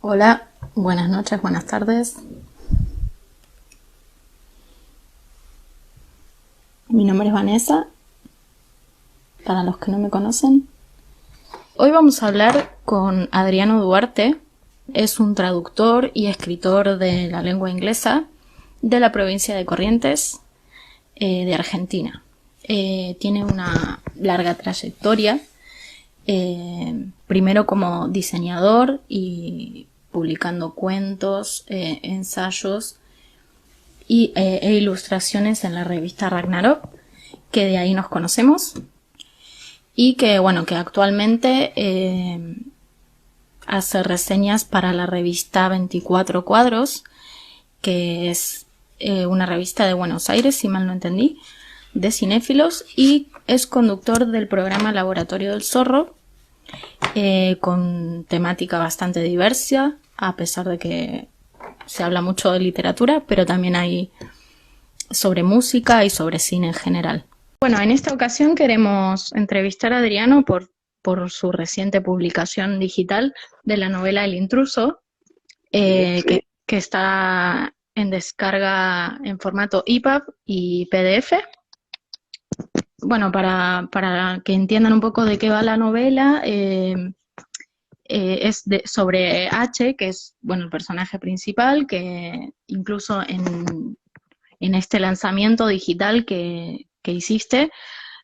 Hola, buenas noches, buenas tardes. Mi nombre es Vanessa, para los que no me conocen. Hoy vamos a hablar con Adriano Duarte. Es un traductor y escritor de la lengua inglesa de la provincia de Corrientes, de Argentina. Tiene una larga trayectoria, primero como diseñador y publicando cuentos, ensayos e ilustraciones en la revista Ragnarok, que de ahí nos conocemos, y que bueno, que actualmente hace reseñas para la revista 24 Cuadros, que es una revista de Buenos Aires, si mal no entendí, de cinéfilos, y es conductor del programa Laboratorio del Zorro, con temática bastante diversa, a pesar de que se habla mucho de literatura, pero también hay sobre música y sobre cine en general. Bueno, en esta ocasión queremos entrevistar a Adriano por su reciente publicación digital de la novela El Intruso, que está en descarga en formato EPUB y PDF. Bueno, para que entiendan un poco de qué va la novela, sobre H, que es bueno, el personaje principal, que incluso en este lanzamiento digital que hiciste,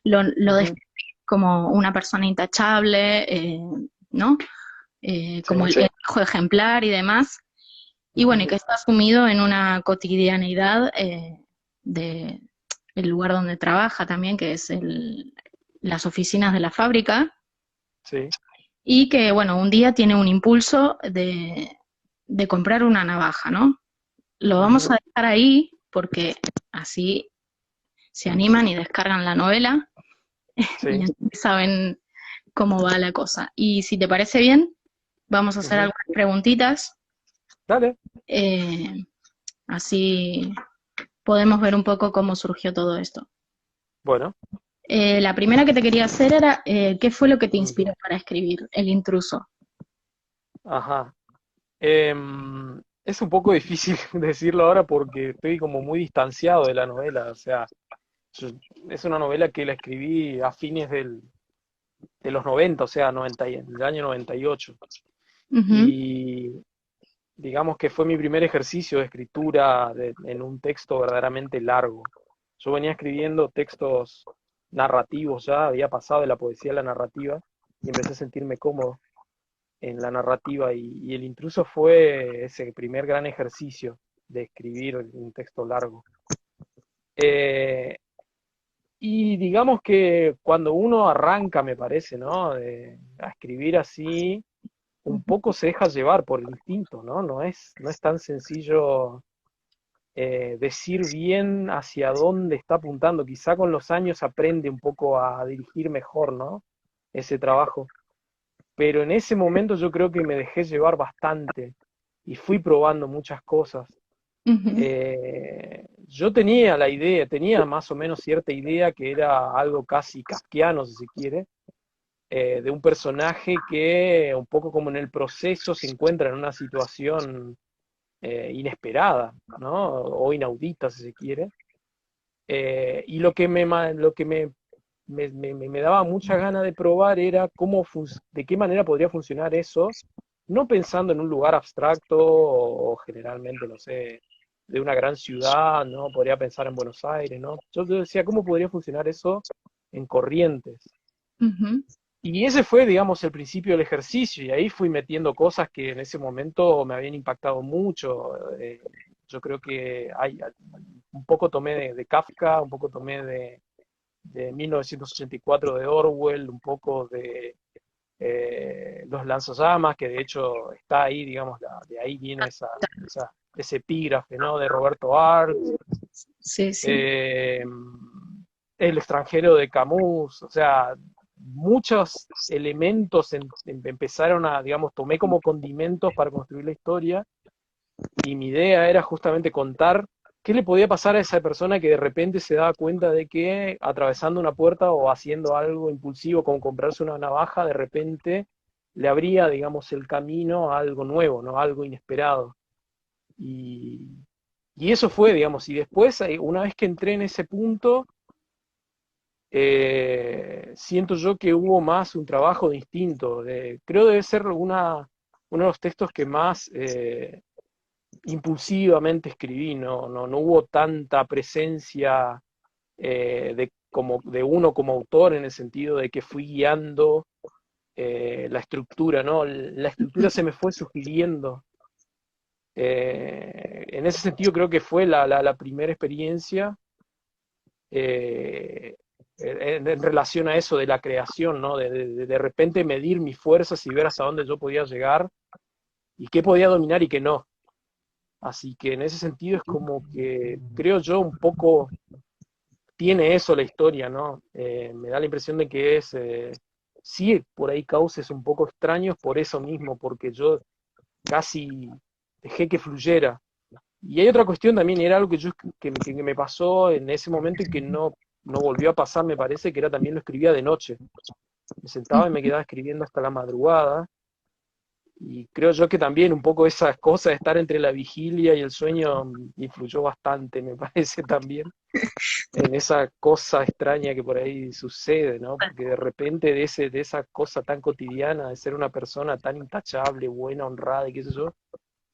lo Ujú. describí como una persona intachable, ¿no? Como Sí, el hijo ejemplar y demás. Y bueno, y ujú, que está sumido en una cotidianeidad de el lugar donde trabaja también, que es las oficinas de la fábrica, sí, y que, bueno, un día tiene un impulso de comprar una navaja, ¿no? Lo vamos ujú, a dejar ahí porque así se animan y descargan la novela y sí, así saben cómo va la cosa. Y si te parece bien, vamos a hacer ujú. algunas preguntitas, Dale, eh, así podemos ver un poco cómo surgió todo esto. bueno, La primera que te quería hacer era, ¿qué fue lo que te ujú, inspiró para escribir El Intruso? ajá. Es un poco difícil decirlo ahora porque estoy como muy distanciado de la novela, o sea, yo- es una novela que la escribí a fines de los 90, o sea, 90, del año 98, Ujú, y digamos que fue mi primer ejercicio de escritura en un texto verdaderamente largo. Yo venía escribiendo textos narrativos ya, había pasado de la poesía a la narrativa y empecé a sentirme cómodo en la narrativa y El Intruso fue ese primer gran ejercicio de escribir un texto largo. Eh, y digamos que cuando uno arranca, me parece, ¿no? A escribir así, un poco se deja llevar por el instinto, ¿no? No es tan sencillo decir bien hacia dónde está apuntando. Quizá con los años aprende un poco a dirigir mejor, ¿no? Ese trabajo. Pero en ese momento yo creo que me dejé llevar bastante y fui probando muchas cosas. ujú. Yo tenía la idea, tenía más o menos cierta idea que era algo casi kafkiano, si se quiere, de un personaje que un poco como en el proceso se encuentra en una situación inesperada, ¿no? O inaudita, si se quiere. Y lo que me daba mucha ganas de probar era de qué manera podría funcionar eso, no pensando en un lugar abstracto o generalmente, no sé, de una gran ciudad, ¿no? Podría pensar en Buenos Aires, ¿no? Yo decía, ¿cómo podría funcionar eso en Corrientes? Ujú, Y ese fue, digamos, el principio del ejercicio, y ahí fui metiendo cosas que en ese momento me habían impactado mucho. Yo creo que un poco tomé de Kafka, un poco tomé de 1984 de Orwell, un poco de Los Lanzallamas, que de hecho está ahí, digamos, de ahí viene ese epígrafe, ¿no? De Roberto Arlt, sí, sí. eh, El extranjero de Camus, o sea, muchos elementos empezaron a, digamos, tomé como condimentos para construir la historia y mi idea era justamente contar qué le podía pasar a esa persona que de repente se daba cuenta de que atravesando una puerta o haciendo algo impulsivo como comprarse una navaja, de repente le abría, digamos, el camino a algo nuevo, ¿no? A algo inesperado. Y, y eso fue, digamos, y después, una vez que entré en ese punto, siento yo que hubo más un trabajo distinto. Creo debe ser uno de los textos que más impulsivamente escribí, no hubo tanta presencia como, de uno como autor en el sentido de que fui guiando la estructura, ¿no? La estructura se me fue sugiriendo. En ese sentido creo que fue la primera experiencia eh, en relación a eso de la creación, ¿no? De repente medir mis fuerzas y ver hasta dónde yo podía llegar y qué podía dominar y qué no. Así que en ese sentido es como que creo yo un poco tiene eso la historia, ¿no? Me da la impresión de que sí, por ahí cauces un poco extraños por eso mismo, porque yo casi dejé que fluyera. Y hay otra cuestión también, y era algo que me pasó en ese momento y que no volvió a pasar, me parece, que era también lo escribía de noche. Me sentaba y me quedaba escribiendo hasta la madrugada, y creo yo que también un poco esa cosa de estar entre la vigilia y el sueño influyó bastante, me parece también, en esa cosa extraña que por ahí sucede, ¿no? Porque de repente de esa cosa tan cotidiana, de ser una persona tan intachable, buena, honrada y qué sé yo,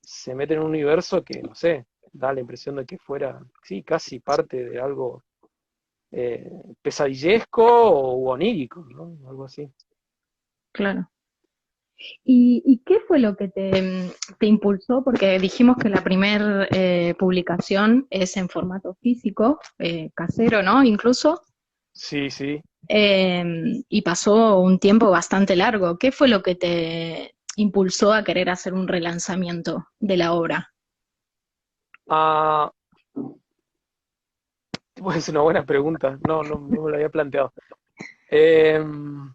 se mete en un universo que, no sé, da la impresión de que fuera, sí, casi parte de algo pesadillesco o onírico, ¿no? Algo así. Claro. Y qué fue lo que te impulsó? Porque dijimos que la primera publicación es en formato físico, casero, ¿no? Incluso. Sí, sí. Y pasó un tiempo bastante largo. ¿Qué fue lo que te impulsó a querer hacer un relanzamiento de la obra? Ah, pues es una buena pregunta, no me lo había planteado. Em,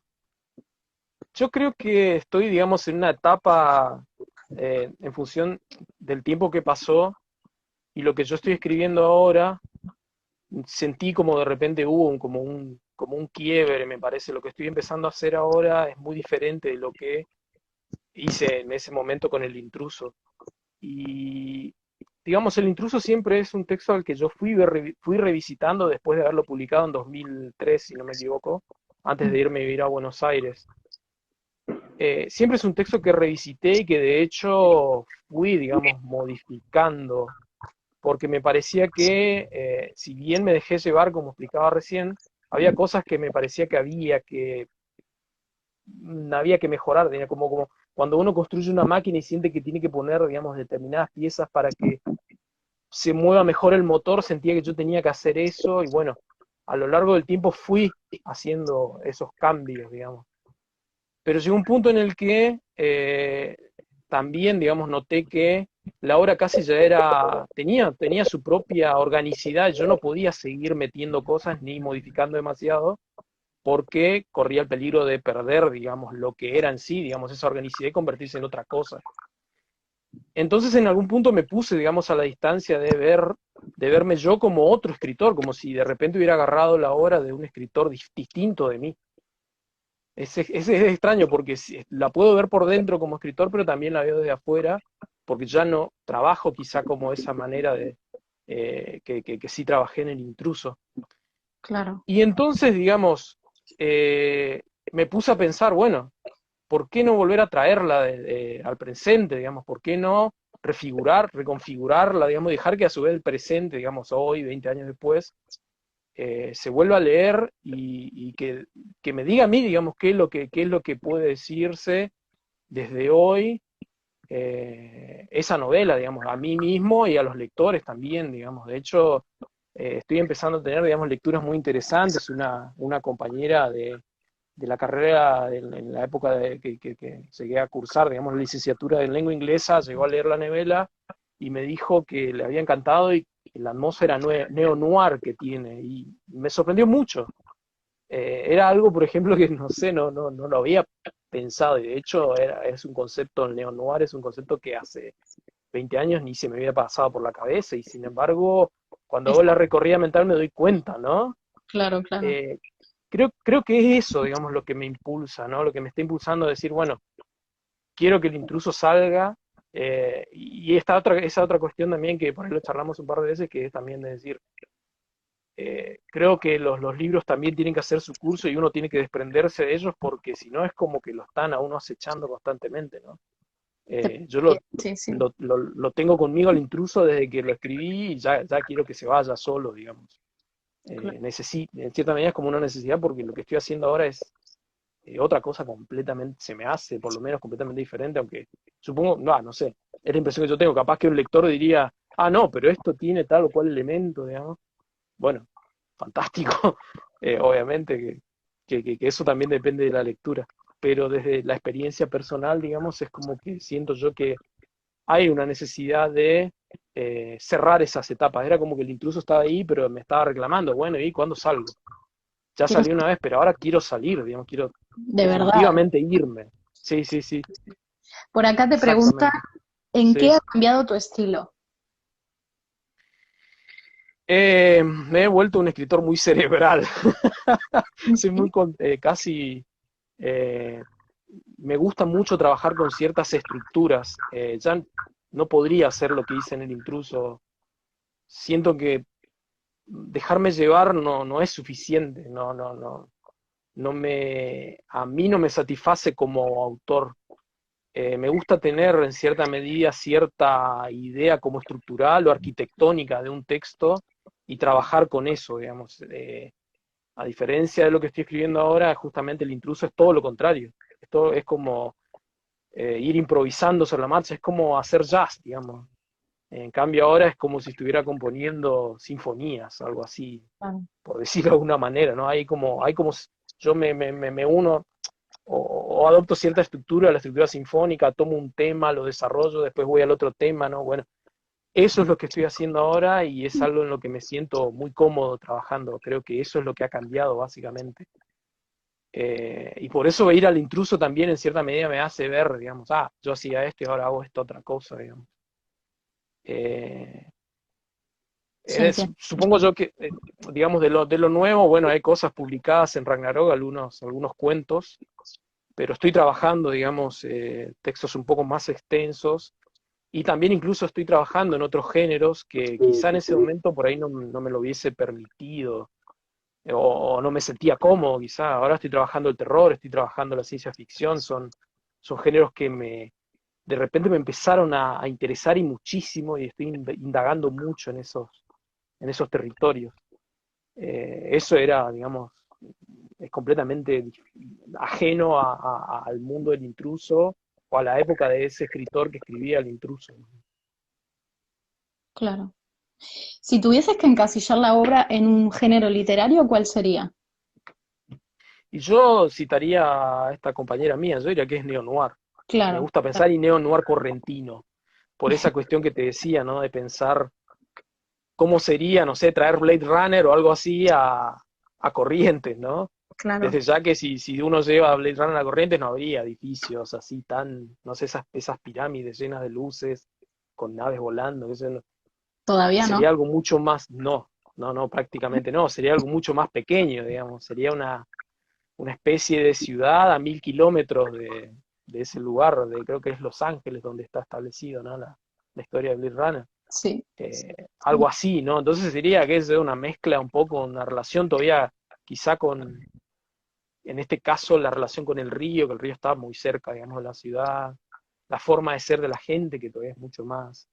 yo creo que estoy, digamos, en una etapa en función del tiempo que pasó y lo que yo estoy escribiendo ahora, sentí como de repente hubo como un quiebre, me parece. Lo que estoy empezando a hacer ahora es muy diferente de lo que hice en ese momento con El Intruso. Y, digamos, El Intruso siempre es un texto al que yo fui revisitando después de haberlo publicado en 2003, si no me equivoco, antes de irme a vivir a Buenos Aires. Siempre es un texto que revisité y que de hecho fui, digamos, modificando, porque me parecía que, si bien me dejé llevar, como explicaba recién, había cosas que me parecía que había que mejorar, como cuando uno construye una máquina y siente que tiene que poner, digamos, determinadas piezas para que se mueva mejor el motor, sentía que yo tenía que hacer eso y bueno, a lo largo del tiempo fui haciendo esos cambios, digamos. Pero llegó un punto en el que también, digamos, noté que la obra casi ya tenía su propia organicidad, yo no podía seguir metiendo cosas ni modificando demasiado, porque corría el peligro de perder, digamos, lo que era en sí, digamos, esa organicidad y convertirse en otra cosa. Entonces en algún punto me puse, digamos, a la distancia de verme yo como otro escritor, como si de repente hubiera agarrado la obra de un escritor distinto de mí. Es extraño porque la puedo ver por dentro como escritor, pero también la veo desde afuera, porque ya no trabajo quizá como esa manera que sí trabajé en El Intruso. Claro. Y entonces, digamos, me puse a pensar, bueno, ¿por qué no volver a traerla al presente, digamos? ¿Por qué no reconfigurarla, digamos, dejar que a su vez el presente, digamos, hoy, 20 años después, se vuelva a leer y que me diga a mí, digamos, qué es lo que puede decirse desde hoy esa novela, digamos, a mí mismo y a los lectores también, digamos. De hecho, estoy empezando a tener, digamos, lecturas muy interesantes. Una compañera de la carrera en la época que llegué a cursar, digamos, la licenciatura en lengua inglesa, llegó a leer la novela y me dijo que le había encantado y la atmósfera neo-noir que tiene, y me sorprendió mucho. Era algo, por ejemplo, que no sé, no lo había pensado, y de hecho es un concepto, el neo-noir es un concepto que hace 20 años ni se me había pasado por la cabeza, y sin embargo, cuando hago Está la recorrida mental me doy cuenta, ¿no? claro, claro. Eh, creo que es eso, digamos, lo que me impulsa, ¿no? Lo que me está impulsando a decir, bueno, quiero que el intruso salga, y esa otra cuestión también que por ahí lo charlamos un par de veces, que es también de decir, creo que los libros también tienen que hacer su curso y uno tiene que desprenderse de ellos porque si no es como que lo están a uno acechando constantemente, ¿no? Yo Sí, sí, lo tengo conmigo al intruso desde que lo escribí y ya quiero que se vaya solo, digamos. claro. En cierta medida es como una necesidad porque lo que estoy haciendo ahora es otra cosa completamente, se me hace por lo menos completamente diferente, aunque supongo, no sé, es la impresión que yo tengo, capaz que un lector diría, ah, no, pero esto tiene tal o cual elemento, digamos. Bueno, fantástico, obviamente que eso también depende de la lectura, pero desde la experiencia personal, digamos, es como que siento yo que hay una necesidad de cerrar esas etapas. Era como que el intruso estaba ahí, pero me estaba reclamando, bueno, ¿y cuándo salgo? Ya Quiero salí una vez, pero ahora quiero salir, digamos, quiero de verdad. definitivamente irme. Sí, sí, sí, Por acá te pregunta, exactamente. ¿en qué Sí. ha cambiado tu estilo? Me he vuelto un escritor muy cerebral. Soy Sí. casi, eh, me gusta mucho trabajar con ciertas estructuras. Ya no podría hacer lo que hice en El Intruso. Siento que dejarme llevar no es suficiente. A mí no me satisface como autor. Me gusta tener en cierta medida cierta idea como estructural o arquitectónica de un texto y trabajar con eso, digamos. A diferencia de lo que estoy escribiendo ahora, justamente El Intruso es todo lo contrario. Esto es como ir improvisando sobre la marcha, es como hacer jazz, digamos. En cambio ahora es como si estuviera componiendo sinfonías, algo así, Claro. por decirlo de alguna manera, ¿no? Yo me uno o adopto cierta estructura, la estructura sinfónica, tomo un tema, lo desarrollo, después voy al otro tema, ¿no? Bueno, eso es lo que estoy haciendo ahora y es algo en lo que me siento muy cómodo trabajando. Creo que eso es lo que ha cambiado básicamente. Y por eso ir al intruso también en cierta medida me hace ver, digamos, yo hacía esto y ahora hago esta otra cosa, digamos. Eh, Sí, entiendo. Supongo yo que, digamos, de lo nuevo, bueno, hay cosas publicadas en Ragnarok, algunos cuentos, pero estoy trabajando, digamos, textos un poco más extensos y también incluso estoy trabajando en otros géneros que quizá en ese momento por ahí no me lo hubiese permitido o no me sentía cómodo, quizá. Ahora estoy trabajando el terror, estoy trabajando la ciencia ficción, son géneros que de repente me empezaron a interesar y muchísimo y estoy indagando mucho en esos territorios. Eso era, digamos, es completamente ajeno al mundo del intruso o a la época de ese escritor que escribía El Intruso. Claro. Si tuvieses que encasillar la obra en un género literario, ¿cuál sería? Y yo citaría a esta compañera mía, yo diría que es neo-noir. Me Claro, gusta pensar y neo-noir correntino, por esa cuestión que te decía, ¿no? De pensar cómo sería, no sé, traer Blade Runner o algo así a Corrientes, ¿no? claro. Desde ya que si uno lleva a Blade Runner a Corrientes no habría edificios así tan, no sé, esas pirámides llenas de luces, con naves volando, eso Todavía no. sería algo mucho más, no, prácticamente no, sería algo mucho más pequeño, digamos, sería una especie de ciudad a 1000 kilómetros de ese lugar, creo que es Los Ángeles, donde está establecido, ¿no? La historia de Blade Runner. Sí. Algo así, ¿no? Entonces sería que es una mezcla un poco, una relación todavía quizá en este caso, la relación con el río, que el río está muy cerca, digamos, de la ciudad, la forma de ser de la gente, que todavía es mucho más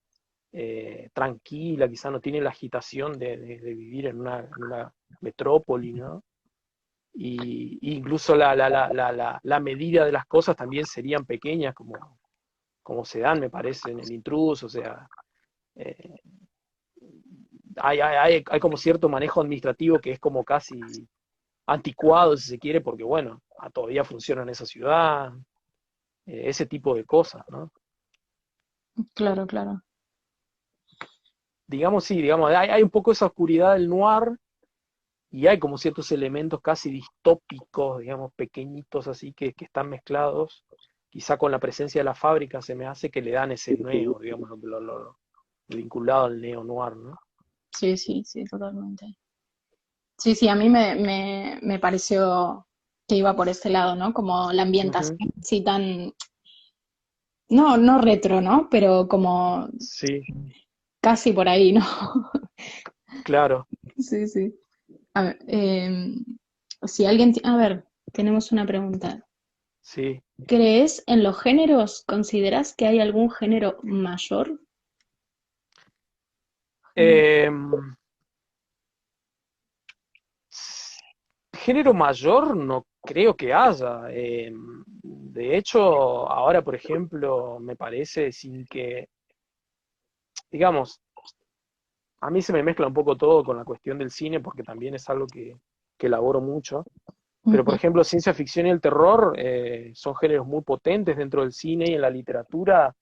tranquila, quizá no tiene la agitación de vivir en una metrópoli, ¿no? Y incluso la medida de las cosas también serían pequeñas, como se dan, me parece, en El Intruso, o sea, eh, hay como cierto manejo administrativo que es como casi anticuado, si se quiere, porque bueno, todavía funciona en esa ciudad, ese tipo de cosas, ¿no? Claro, claro. Digamos, sí, digamos, hay un poco esa oscuridad del noir y hay como ciertos elementos casi distópicos, digamos, pequeñitos así que están mezclados, quizá con la presencia de la fábrica se me hace que le dan ese neo, digamos, lo vinculado al neo noir, ¿no? Sí, sí, sí, totalmente. Sí, sí, a mí me pareció que iba por ese lado, ¿no? Como la ambientación Ujú. así tan, no, no retro, ¿no? Pero como Sí, casi por ahí, ¿no? claro, Sí, sí. A ver, si alguien, a ver, tenemos una pregunta. sí. ¿Crees en los géneros? ¿Consideras que hay algún género mayor? Género. Em, Género mayor no creo que haya. De hecho, ahora, por ejemplo, me parece sin que, digamos, a mí se me mezcla un poco todo con la cuestión del cine porque también es algo que elaboro mucho. Pero, por Ujú. ejemplo, ciencia ficción y el terror son géneros muy potentes dentro del cine y en la literatura.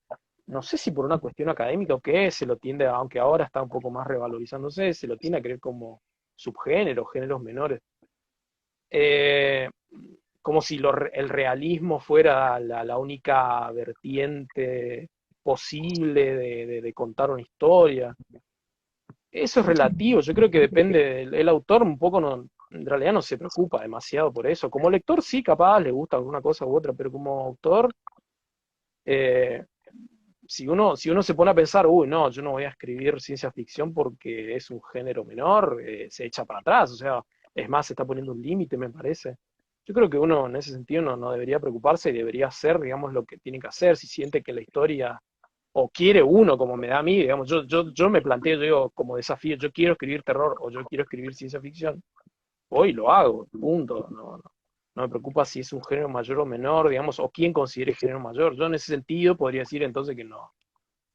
No sé si por una cuestión académica o qué, se lo tiende, aunque ahora está un poco más revalorizándose, se lo tiende a creer como subgéneros, géneros menores. Eh, Como si el realismo fuera la única vertiente posible de contar una historia. Eso es relativo, yo creo que depende el autor un poco no, en realidad no se preocupa demasiado por eso. Como lector sí, capaz le gusta alguna cosa u otra, pero como autor, eh, si uno se pone a pensar, uy, no, yo no voy a escribir ciencia ficción porque es un género menor, se echa para atrás, o sea, es más, se está poniendo un límite, me parece. Yo creo que uno en ese sentido no debería preocuparse y debería hacer, digamos, lo que tiene que hacer, si siente que la historia, o quiere uno, como me da a mí, digamos, yo me planteo, yo digo, como desafío, yo quiero escribir terror o yo quiero escribir ciencia ficción, hoy lo hago, punto, no me preocupa si es un género mayor o menor, digamos, o quién considere género mayor. Yo en ese sentido podría decir entonces que no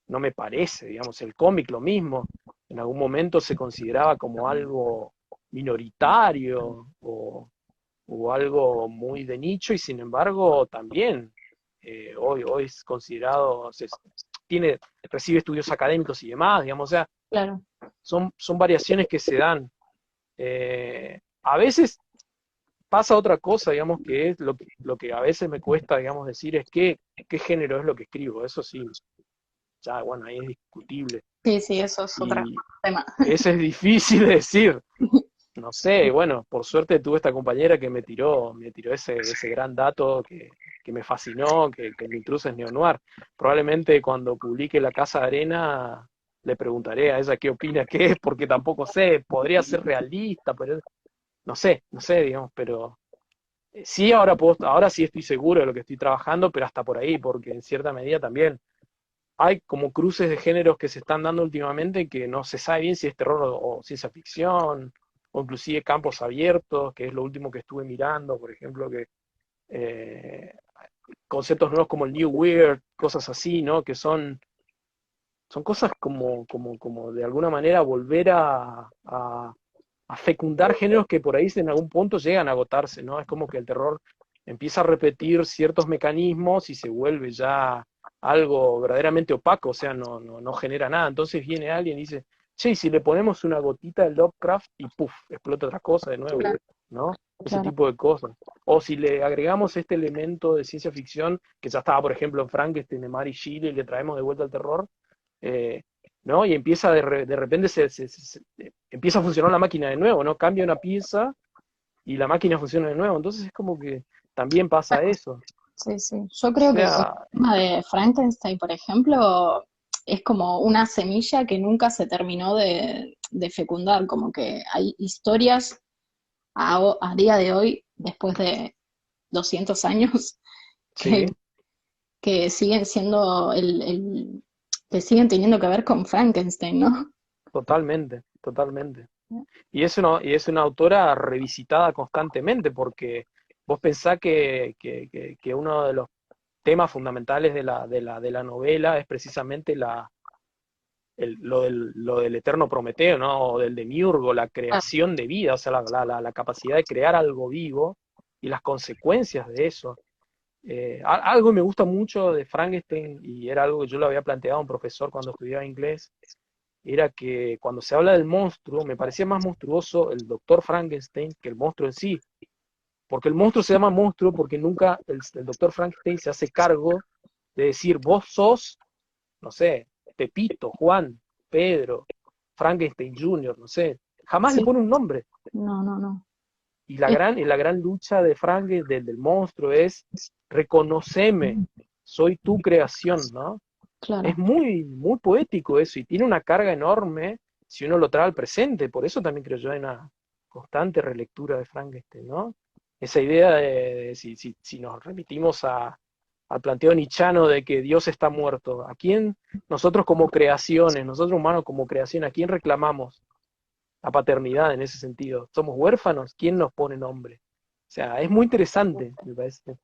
me parece, digamos, el cómic lo mismo, en algún momento se consideraba como algo minoritario o algo muy de nicho y sin embargo también hoy es considerado, tiene, recibe estudios académicos y demás, digamos, o sea, Claro. son variaciones que se dan. A veces pasa otra cosa, digamos, que es lo que a veces me cuesta, digamos, decir es qué género es lo que escribo, eso sí, ya, bueno, ahí es discutible. Sí, sí, eso es otro Y tema. ese es difícil de decir. No sé, bueno, por suerte tuve esta compañera que me tiró ese gran dato que me fascinó, que el intruso es neo-noir. Probablemente cuando publique La Casa de Arena le preguntaré a ella qué opina que es, porque tampoco sé, podría ser realista, pero no sé, digamos, pero sí ahora sí estoy seguro de lo que estoy trabajando, pero hasta por ahí, porque en cierta medida también hay como cruces de géneros que se están dando últimamente que no se sabe bien si es terror o ciencia ficción, o inclusive campos abiertos, que es lo último que estuve mirando, por ejemplo, que eh, conceptos nuevos como el New Weird, cosas así, ¿no? Que son cosas como de alguna manera volver a fecundar géneros que por ahí en algún punto llegan a agotarse, ¿no? Es como que el terror empieza a repetir ciertos mecanismos y se vuelve ya algo verdaderamente opaco, o sea, no genera nada. Entonces viene alguien y dice, che, ¿y si le ponemos una gotita de Lovecraft y puff, explota otra cosa de nuevo, Claro, ¿no? Ese claro. tipo de cosas. O si le agregamos este elemento de ciencia ficción, que ya estaba, por ejemplo, en Frankenstein de Mary Shelley, y le traemos de vuelta al terror, eh, ¿no? Y empieza de repente empieza a funcionar la máquina de nuevo, ¿no? Cambia una pieza y la máquina funciona de nuevo. Entonces es como que también pasa eso. Sí, sí. Yo O creo que el sea, tema de Frankenstein, por ejemplo, es como una semilla que nunca se terminó de fecundar, como que hay historias a día de hoy, después de 200 años, que, sí, que siguen siendo que siguen teniendo que ver con Frankenstein, ¿no? totalmente, totalmente. Y es una autora revisitada constantemente porque vos pensás que uno de los temas fundamentales de la novela es precisamente lo del eterno Prometeo, ¿no? O del demiurgo, la Ah, creación de vida, o sea, la capacidad de crear algo vivo y las consecuencias de eso. Algo me gusta mucho de Frankenstein, y era algo que yo le había planteado a un profesor cuando estudiaba inglés, era que cuando se habla del monstruo, me parecía más monstruoso el doctor Frankenstein que el monstruo en sí, porque el monstruo se llama monstruo porque nunca el doctor Frankenstein se hace cargo de decir, vos sos, no sé, Pepito, Juan, Pedro, Frankenstein Jr., no sé, jamás le sí, pone un nombre. no, no, no. Y la Es- gran, y la gran lucha de Frankenstein, del monstruo, es reconoceme, soy tu creación, ¿no? Es claro. muy, muy poético eso y tiene una carga enorme si uno lo trae al presente. Por eso también creo yo hay una constante relectura de Frankenstein, ¿no? Esa idea de si nos remitimos al planteo nichano de que Dios está muerto, ¿a quién nosotros como creaciones, nosotros humanos como creación, a quién reclamamos la paternidad en ese sentido? ¿Somos huérfanos? ¿Quién nos pone nombre? O sea, es muy interesante, me parece.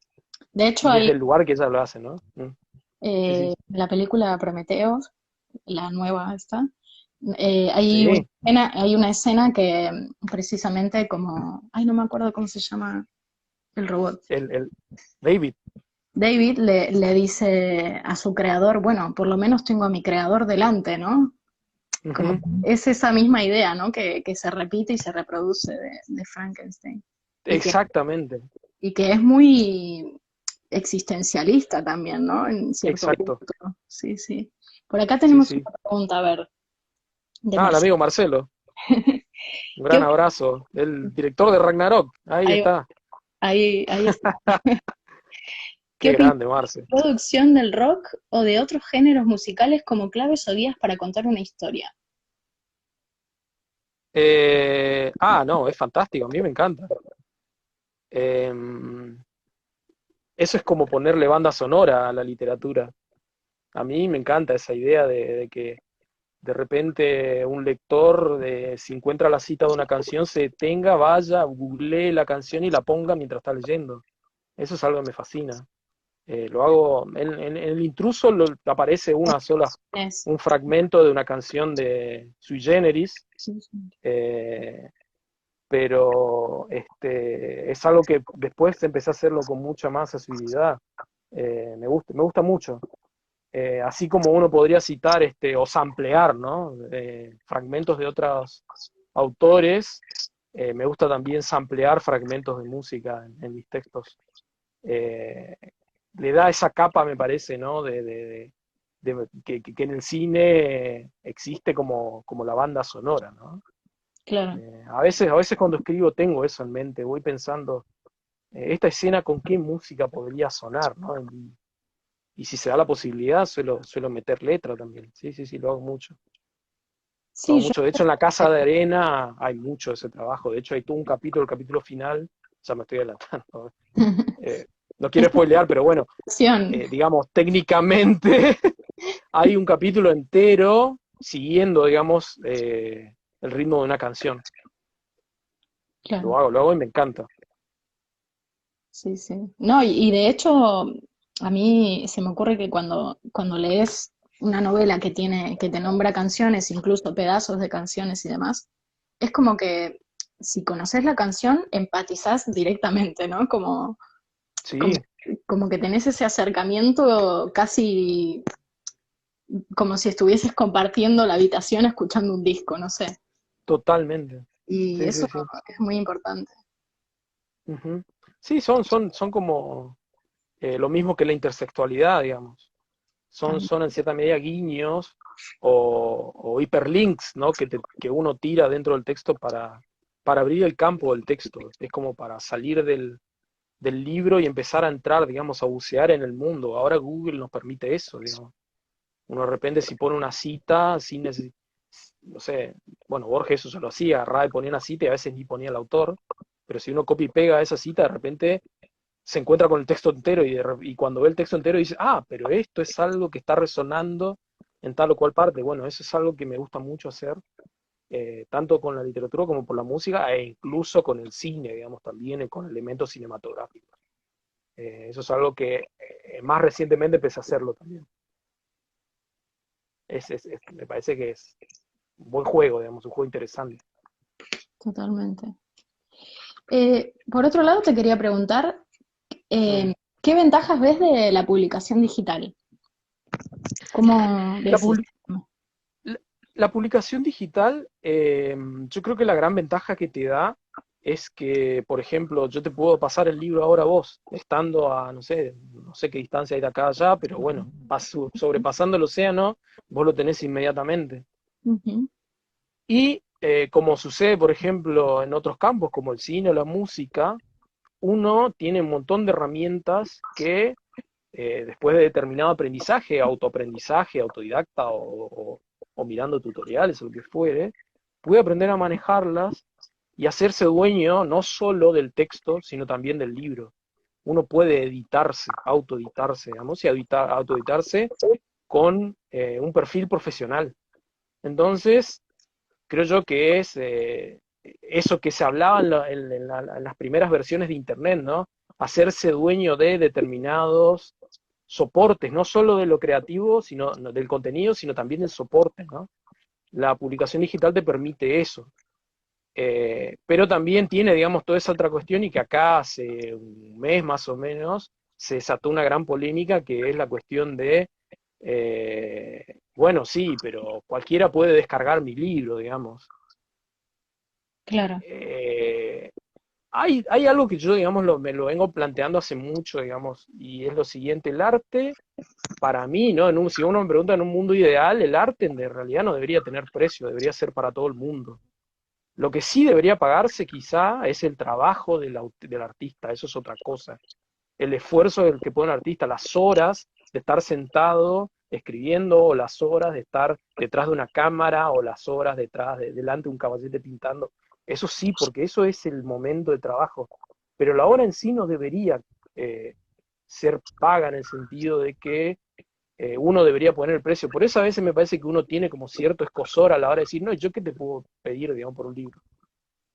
De hecho, Y hay desde el lugar que ella lo hace, ¿no? Sí, sí. la película Prometheus, la nueva esta, Sí, hay una escena que precisamente como, ay, no me acuerdo cómo se llama el robot. el David. David le dice a su creador, bueno, por lo menos tengo a mi creador delante, ¿no? Como Ujú. es esa misma idea, ¿no? Que se repite y se reproduce de Frankenstein. Y que, Exactamente, y que es muy existencialista también, ¿no? En cierto exacto. punto. Sí, sí. Por acá Sí, tenemos sí. una pregunta, a ver, de Ah, el Marcelo. amigo Marcelo, un ¿Qué gran opinas? abrazo. El director de Ragnarok, ahí Ahí, está. ahí está. ¿Qué Qué opinas grande, Marce. de la producción del rock o de otros géneros musicales como claves o guías para contar una historia? No, es fantástico, a mí me encanta. Em, Eso es como ponerle banda sonora a la literatura. A mí me encanta esa idea de que de repente un lector, si encuentra la cita de una canción, se detenga, vaya, googlee la canción y la ponga mientras está leyendo. Eso es algo que me fascina. Lo hago, en el intruso aparece Es, un fragmento de una canción de Sui Generis, sí, sí. eh, pero es algo que después empecé a hacerlo con mucha más asiduidad. Me gusta mucho. Así como uno podría citar o samplear, ¿no? Fragmentos de otros autores, me gusta también samplear fragmentos de música en mis textos. Eh, Le da esa capa, me parece, ¿no? Que en el cine existe como la banda sonora, ¿no? Claro. A veces cuando escribo tengo eso en mente, voy pensando, esta escena con qué música podría sonar, ¿no? Y si se da la posibilidad, suelo meter letra también. Sí, sí, sí, lo hago mucho. Lo hago Sí, yo mucho. De hecho, en La Casa de Arena hay mucho de ese trabajo. De hecho, hay todo un capítulo, el capítulo final, ya me estoy adelantando. eh, no quiero esta spoilear, pero bueno, canción, digamos, técnicamente hay un capítulo entero siguiendo, digamos, el ritmo de una canción. claro, Lo hago y me encanta. sí, sí. No, y de hecho, a mí se me ocurre que cuando lees una novela que tiene, que te nombra canciones, incluso pedazos de canciones y demás, es como que si conoces la canción, empatizás directamente, ¿no? Como, Sí, como que tenés ese acercamiento casi como si estuvieses compartiendo la habitación escuchando un disco, no sé. totalmente. Y Sí, eso sí, sí. es muy importante. Ujú. Sí, son como lo mismo que la intersexualidad, digamos. También. Son en cierta medida guiños o hiperlinks, ¿no? Que uno tira dentro del texto para abrir el campo del texto. Es como para salir del libro y empezar a entrar, digamos, a bucear en el mundo. Ahora Google nos permite eso, digamos. Uno de repente si pone una cita, sin no sé, bueno, Borges eso se lo hacía, agarraba y ponía una cita y a veces ni ponía el autor, pero si uno copia y pega esa cita, de repente se encuentra con el texto entero y cuando ve el texto entero dice, ah, pero esto es algo que está resonando en tal o cual parte. Bueno, eso es algo que me gusta mucho hacer, tanto con la literatura como por la música, e incluso con el cine, digamos, también con elementos cinematográficos. Eso es algo que más recientemente empecé a hacerlo también. Me parece que es un buen juego, digamos, un juego interesante. Totalmente. Por otro lado, te quería preguntar, Mm. ¿qué ventajas ves de la publicación digital? ¿Cómo La, ves publi- esto? la, la publicación digital, yo creo que la gran ventaja que te da es que, por ejemplo, yo te puedo pasar el libro ahora a vos, estando a, no sé qué distancia hay de acá a allá, pero bueno, sobrepasando el océano, vos lo tenés inmediatamente. Ujú, Y como sucede, por ejemplo, en otros campos como el cine o la música, uno tiene un montón de herramientas que después de determinado aprendizaje, autoaprendizaje, autodidacta o mirando tutoriales o lo que fuere, puede aprender a manejarlas y hacerse dueño no solo del texto, sino también del libro. Uno puede editarse, autoeditarse, digamos, y autoeditarse con un perfil profesional. Entonces, creo yo que es eso que se hablaba en las primeras versiones de Internet, ¿no? Hacerse dueño de determinados soportes, no solo de lo creativo, sino no, del contenido, sino también del soporte, ¿no? La publicación digital te permite eso. Pero también tiene, digamos, toda esa otra cuestión y que acá hace un mes más o menos se desató una gran polémica que es la cuestión de, bueno, sí, pero cualquiera puede descargar mi libro, digamos. Claro, Eh, hay algo que yo, digamos, me lo vengo planteando hace mucho, digamos, y es lo siguiente, el arte, para mí, ¿no? Si uno me pregunta en un mundo ideal, el arte en realidad no debería tener precio, debería ser para todo el mundo. Lo que sí debería pagarse quizá es el trabajo del artista, eso es otra cosa. El esfuerzo del que pone el artista, las horas de estar sentado escribiendo, o las horas de estar detrás de una cámara, o las horas delante de un caballete pintando. Eso sí, porque eso es el momento de trabajo. Pero la obra en sí no debería eh, ser paga en el sentido de que uno debería poner el precio. Por eso a veces me parece que uno tiene como cierto escosor a la hora de decir, no, ¿yo qué te puedo pedir, digamos, por un libro?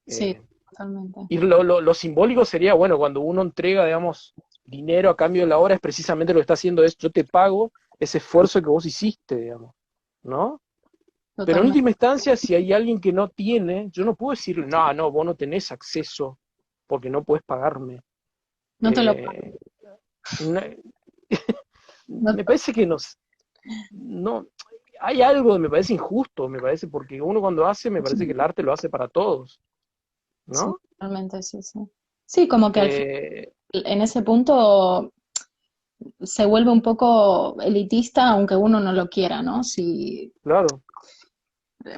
sí, Eh, totalmente. y lo simbólico sería, bueno, cuando uno entrega, digamos, dinero a cambio de la obra, es precisamente lo que está haciendo es, yo te pago ese esfuerzo que vos hiciste, digamos, ¿no? Pero en Totalmente. última instancia, si hay alguien que no tiene, yo no puedo decirle, no, no, vos no tenés acceso porque no puedes pagarme. No te lo... Eh, no- no- me parece que no, hay algo que me parece injusto, me parece, porque uno cuando hace, me parece que el arte lo hace para todos, sí, ¿no? totalmente, sí, sí. Sí, como que al final, Eh, en ese punto se vuelve un poco elitista, aunque uno no lo quiera, ¿no? Sí, claro,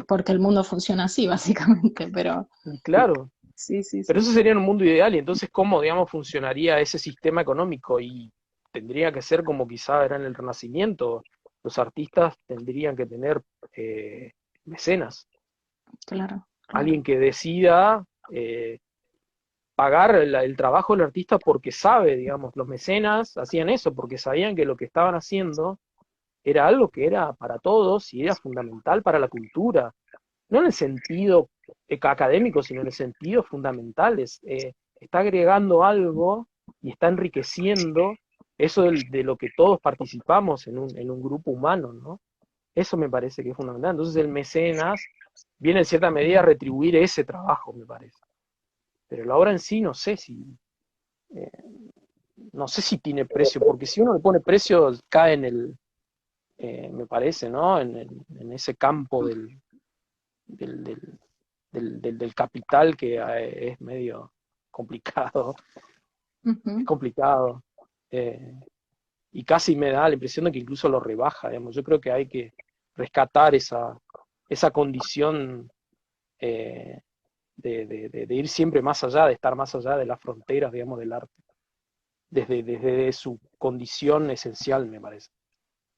porque el mundo funciona así, básicamente, pero claro. sí, sí, Pero sí. eso sería en un mundo ideal, y entonces, ¿cómo, digamos, funcionaría ese sistema económico? Y tendría que ser como quizá era en el Renacimiento. Los artistas tendrían que tener mecenas, Claro, claro. alguien que decida pagar el trabajo del artista porque sabe, digamos, los mecenas hacían eso, porque sabían que lo que estaban haciendo era algo que era para todos y era fundamental para la cultura, no en el sentido académico, sino en el sentido fundamental. Está agregando algo y está enriqueciendo eso de lo que todos participamos en un grupo humano, ¿no? Eso me parece que es fundamental. Entonces el mecenas viene en cierta medida a retribuir ese trabajo, me parece. Pero la obra en sí eh, no sé si tiene precio, porque si uno le pone precio cae me parece, ¿no? En ese campo del, del, del capital que es medio complicado, es Ujú. complicado. eh, y casi me da la impresión de que incluso lo rebaja, digamos. Yo creo que hay que rescatar esa condición eh, de ir siempre más allá, de estar más allá de las fronteras, digamos, del arte, desde su condición esencial, me parece.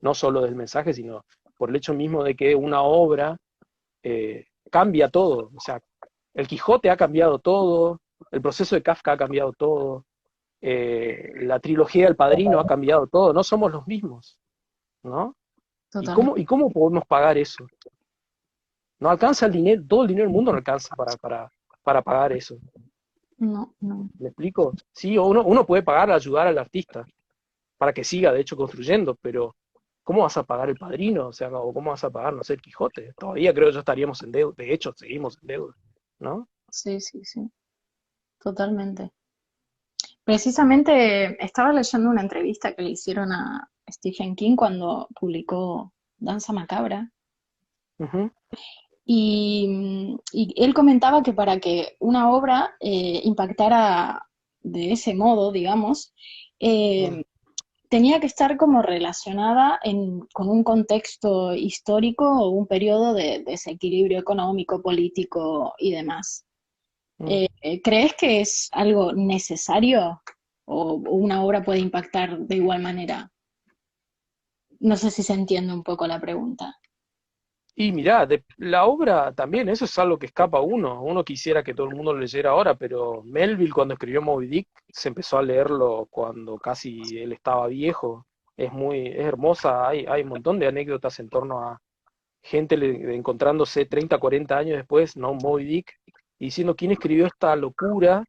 No solo del mensaje, sino por el hecho mismo de que una obra cambia todo. O sea, el Quijote ha cambiado todo, el proceso de Kafka ha cambiado todo, la trilogía del Padrino ha cambiado todo, no somos los mismos, ¿no? Totalmente. Y cómo podemos pagar eso? No alcanza el dinero, todo el dinero del mundo no alcanza para pagar eso. No, no. ¿Me explico? Sí, uno puede pagar, ayudar al artista para que siga, de hecho, construyendo, pero ¿cómo vas a pagar el Padrino? O sea, o ¿cómo vas a pagar, no sé, el Quijote? Todavía creo que ya estaríamos en deuda, de hecho, seguimos en deuda, ¿no? Sí, sí, sí. Totalmente. Precisamente estaba leyendo una entrevista que le hicieron a Stephen King cuando publicó Danza Macabra Ujú, y él comentaba que para que una obra impactara de ese modo, digamos, mm, eh, tenía que estar como relacionada con un contexto histórico o un periodo de desequilibrio económico, político y demás. mm. ¿Crees que es algo necesario o una obra puede impactar de igual manera? No sé si se entiende un poco la pregunta. Y mirá, la obra también, eso es algo que escapa a uno. Uno quisiera que todo el mundo lo leyera ahora, pero Melville cuando escribió Moby Dick se empezó a leerlo cuando casi él estaba viejo. Es hermosa, hay un montón de anécdotas en torno a gente encontrándose 30, 40 años después, ¿no? Moby Dick, y diciendo quién escribió esta locura,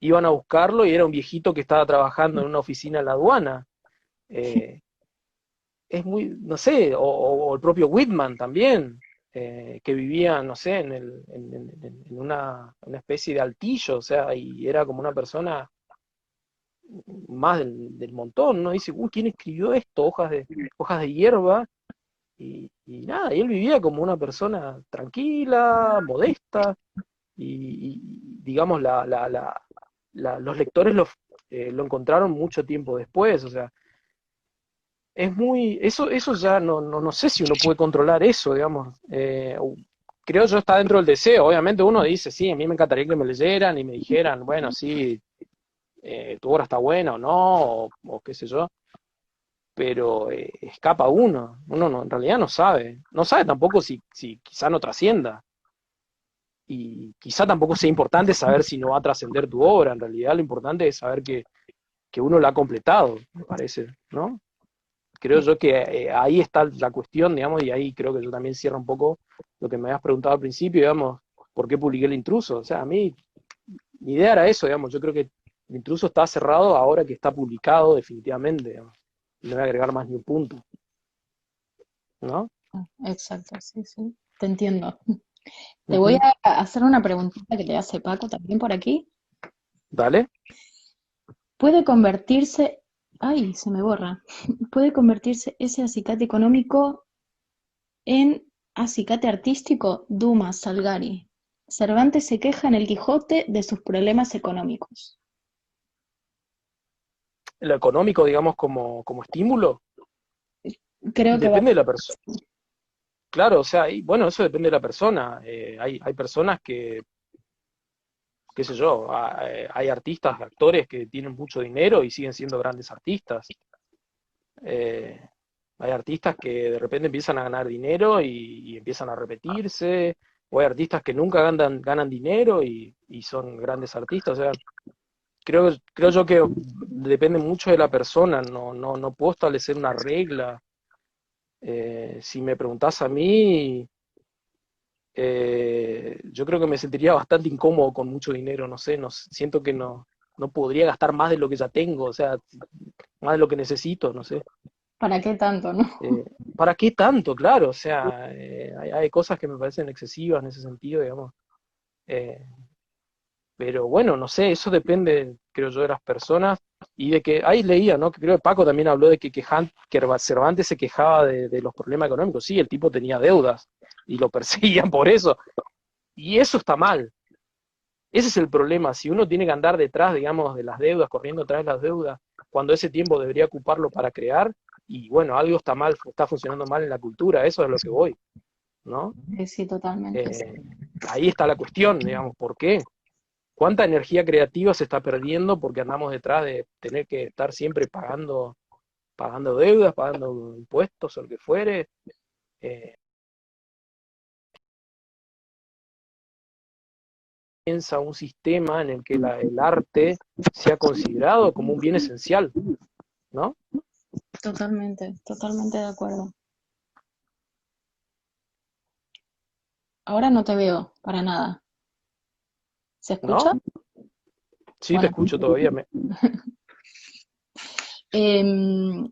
iban a buscarlo y era un viejito que estaba trabajando en una oficina en la aduana. Eh, es muy, no sé, o el propio Whitman también, que vivía, no sé, en una especie de altillo, o sea, y era como una persona más del montón, ¿no? Dice, uy, ¿quién escribió esto? Hojas de hierba, y nada, y él vivía como una persona tranquila, modesta, digamos, los lectores lo encontraron mucho tiempo después, o sea, eso ya no sé si uno puede controlar eso, digamos. Creo yo está dentro del deseo. Obviamente uno dice, sí, a mí me encantaría que me leyeran y me dijeran, bueno, sí, tu obra está buena o no, o qué sé yo, pero escapa uno no, en realidad no sabe tampoco si quizá no trascienda, y quizá tampoco sea importante saber si no va a trascender tu obra, en realidad lo importante es saber que uno la ha completado, me parece, ¿no? Creo yo que ahí está la cuestión, digamos, y ahí creo que yo también cierro un poco lo que me habías preguntado al principio, digamos, ¿por qué publiqué El Intruso? O sea, a mí, mi idea era eso, digamos, yo creo que El Intruso está cerrado ahora que está publicado definitivamente, digamos, y no voy a agregar más ni un punto, ¿no? Exacto, sí, sí. Te entiendo. Te voy Ujú. a hacer una preguntita que te hace Paco también por aquí. Dale. ¿Puede convertirse, ay, se me borra, puede convertirse ese acicate económico en acicate artístico? Dumas, Salgari. Cervantes se queja en el Quijote de sus problemas económicos. Lo económico, digamos, como estímulo, Creo que va. depende de la persona. Claro, o sea, y bueno, eso depende de la persona. Hay personas que, qué sé yo, hay artistas, actores que tienen mucho dinero y siguen siendo grandes artistas. Eh, Hay artistas que de repente empiezan a ganar dinero y empiezan a repetirse, o hay artistas que nunca ganan dinero y son grandes artistas. O sea, creo yo que depende mucho de la persona, no puedo establecer una regla. Si me preguntás a mí, yo creo que me sentiría bastante incómodo con mucho dinero, no sé, siento que no podría gastar más de lo que ya tengo, o sea, más de lo que necesito, no sé. ¿Para qué tanto, no? Eh, ¿Para qué tanto? Claro, o sea, hay cosas que me parecen excesivas en ese sentido, digamos. Eh, pero bueno, no sé, eso depende, creo yo, de las personas y de que, ahí leía, ¿no? Que creo que Paco también habló de que Cervantes se quejaba de los problemas económicos. Sí, el tipo tenía deudas y lo perseguían por eso. Y eso está mal. Ese es el problema. Si uno tiene que andar detrás, digamos, de las deudas, corriendo detrás de las deudas, cuando ese tiempo debería ocuparlo para crear, y bueno, algo está mal, está funcionando mal en la cultura, eso es a lo que voy, ¿no? Sí, totalmente. Eh, Ahí está la cuestión, digamos, ¿por qué? ¿Cuánta energía creativa se está perdiendo porque andamos detrás de tener que estar siempre pagando deudas, pagando impuestos o lo que fuere? Eh, Piensa un sistema en el que el arte sea considerado como un bien esencial, ¿no? Totalmente, totalmente de acuerdo. Ahora no te veo para nada. ¿Se escucha? ¿No? Sí, te Bueno, escucho todavía. em,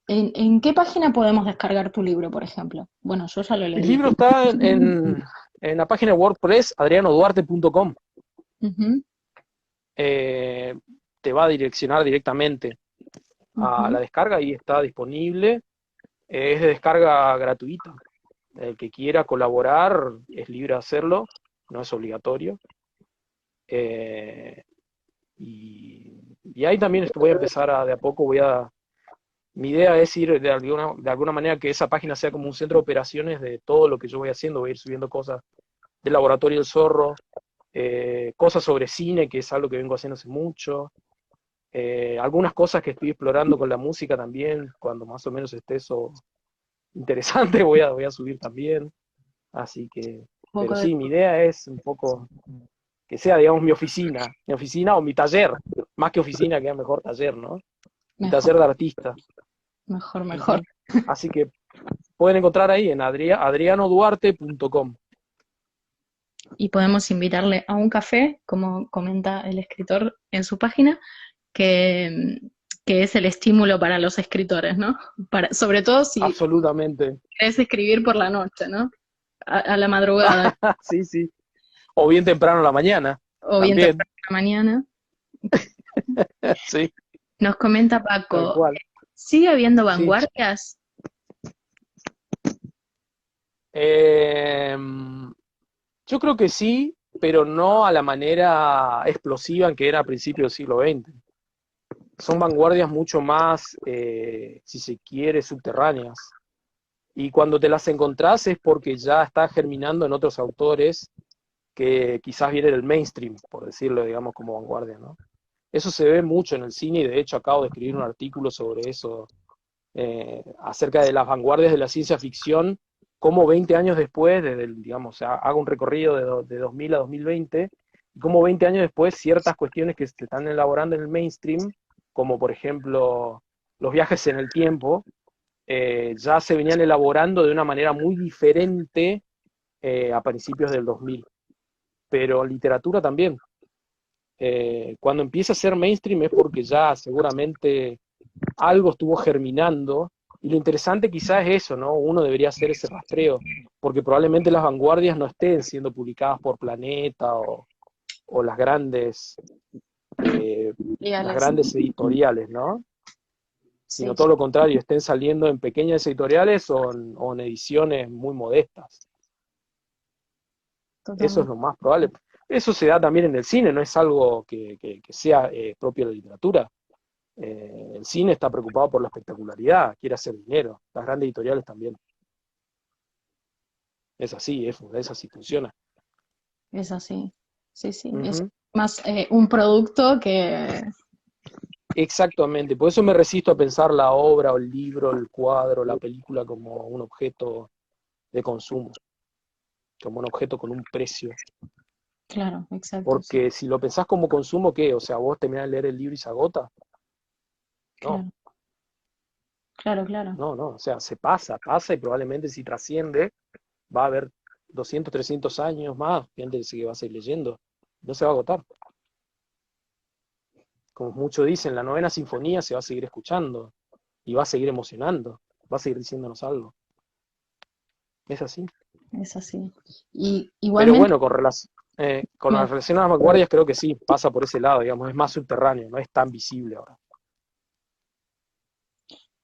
¿en qué página podemos descargar tu libro, por ejemplo? Bueno, yo ya lo El leí. libro está en la página de WordPress, adrianoduarte.com. Ujú, Eh, Te va a direccionar directamente a la ujú. descarga y está disponible. Es de descarga gratuita. El que quiera colaborar es libre de hacerlo, no es obligatorio. Eh, y ahí también voy a empezar de a poco, mi idea es ir de alguna manera que esa página sea como un centro de operaciones de todo lo que yo voy haciendo, voy a ir subiendo cosas del Laboratorio del Zorro, cosas sobre cine, que es algo que vengo haciendo hace mucho, algunas cosas que estoy explorando con la música también, cuando más o menos esté eso interesantes voy a subir también. Así que, Un pero poco de sí, mi idea es un poco que sea, digamos, mi oficina o mi taller, más que oficina, queda mejor taller, ¿no? Mi mejor, taller de artista. mejor, mejor. Ujú. Así que pueden encontrar ahí en adrianoduarte.com. Y podemos invitarle a un café, como comenta el escritor en su página, que, que es el estímulo para los escritores, ¿no? Sobre todo si Absolutamente. querés escribir por la noche, ¿no? A la madrugada, Sí, sí. O bien temprano en la mañana, o bien también. temprano en la mañana. Sí, Nos comenta tal Paco, cual. ¿sigue habiendo Sí. vanguardias? Yo creo que sí, pero no a la manera explosiva que era a principios del siglo XX. Son vanguardias mucho más, si se quiere, subterráneas. Y cuando te las encontrás es porque ya está germinando en otros autores que quizás vienen del mainstream, por decirlo, digamos, como vanguardia, ¿no? Eso se ve mucho en el cine y de hecho acabo de escribir un artículo sobre eso, acerca de las vanguardias de la ciencia ficción, como 20 años después, desde el, digamos, hago un recorrido de 2000 a 2020, y como 20 años después ciertas cuestiones que se están elaborando en el mainstream, como por ejemplo los viajes en el tiempo, ya se venían elaborando de una manera muy diferente a principios del 2000. Pero literatura también. Cuando empieza a ser mainstream es porque ya seguramente algo estuvo germinando, y lo interesante quizás es eso, ¿no? Uno debería hacer ese rastreo, porque probablemente las vanguardias no estén siendo publicadas por Planeta o las Digales. grandes editoriales, ¿no? Sí, Sino todo lo contrario, estén saliendo en pequeñas editoriales o en ediciones muy modestas. Eso es totalmente. lo más probable. Eso se da también en el cine, no es algo que sea propio de la literatura. El cine está preocupado por la espectacularidad, quiere hacer dinero. Las grandes editoriales también. Es así, es así, funciona. Es así. Sí, sí. Es Ujú. más un producto que... Exactamente, por eso me resisto a pensar la obra o el libro, el cuadro, la película como un objeto de consumo, como un objeto con un precio. Claro, exacto, sí. Porque si lo pensás como consumo, ¿qué? O sea, vos terminás de leer el libro y se agota. No, Claro, claro, claro. no, no. O sea, pasa y probablemente si trasciende, va a haber 200, 300 años más, gente que va a seguir leyendo. No se va a agotar. Como muchos dicen, la novena sinfonía se va a seguir escuchando y va a seguir emocionando, va a seguir diciéndonos algo. Es así. Es así. Y Pero igualmente, bueno, con la relación a las vanguardias creo que sí, pasa por ese lado, digamos, es más subterráneo, no es tan visible ahora.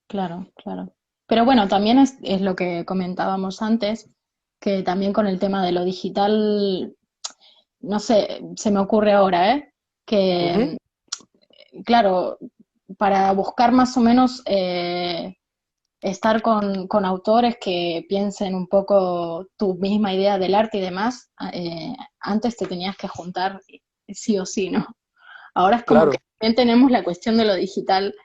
claro, claro. Pero bueno, también es lo que comentábamos antes, que también con el tema de lo digital, no sé, se me ocurre ahora, ¿eh? Ujú. Que, claro, para buscar más o menos estar con autores que piensen un poco tu misma idea del arte y demás, antes te tenías que juntar sí o sí, ¿no? Ahora es como que Claro, también tenemos la cuestión de lo digital,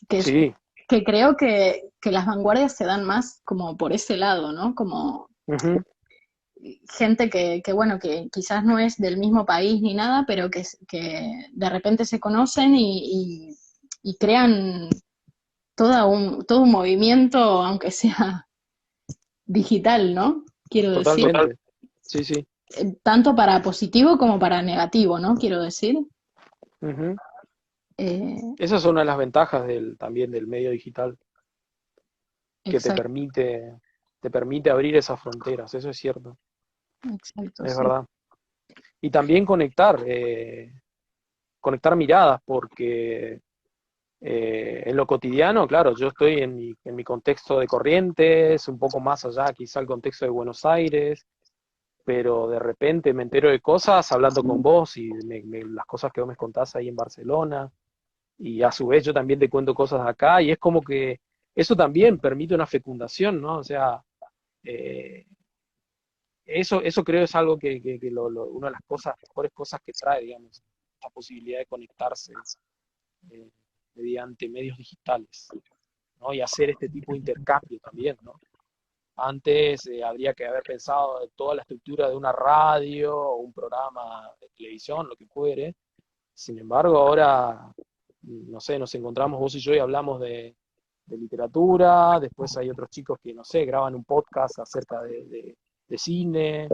que, sí. que creo que las vanguardias se dan más como por ese lado, ¿no? Como Ujú. gente que, bueno, que quizás no es del mismo país ni nada, pero que de repente se conocen y crean todo un movimiento, aunque sea digital, ¿no? Quiero decir, Totalmente. Sí, sí. tanto para positivo como para negativo, ¿no? Quiero decir. Ujú. Eh, Esa es una de las ventajas también del medio digital, que exacto, te permite abrir esas fronteras, eso es cierto, exacto, es sí. verdad. Y también conectar miradas, porque en lo cotidiano, claro, yo estoy en mi contexto de Corrientes, un poco más allá, quizá el contexto de Buenos Aires, pero de repente me entero de cosas hablando con vos y las cosas que vos me contás ahí en Barcelona, y a su vez yo también te cuento cosas acá, y es como que eso también permite una fecundación, ¿no? O sea, eh, eso creo es algo que una de las mejores cosas que trae, digamos, la posibilidad de conectarse eh, mediante medios digitales, ¿no? Y hacer este tipo de intercambio también, ¿no? Antes habría que haber pensado en toda la estructura de una radio o un programa de televisión, lo que fuere. Sin embargo, ahora, no sé, nos encontramos vos y yo y hablamos de literatura, después hay otros chicos que, no sé, graban un podcast acerca de cine,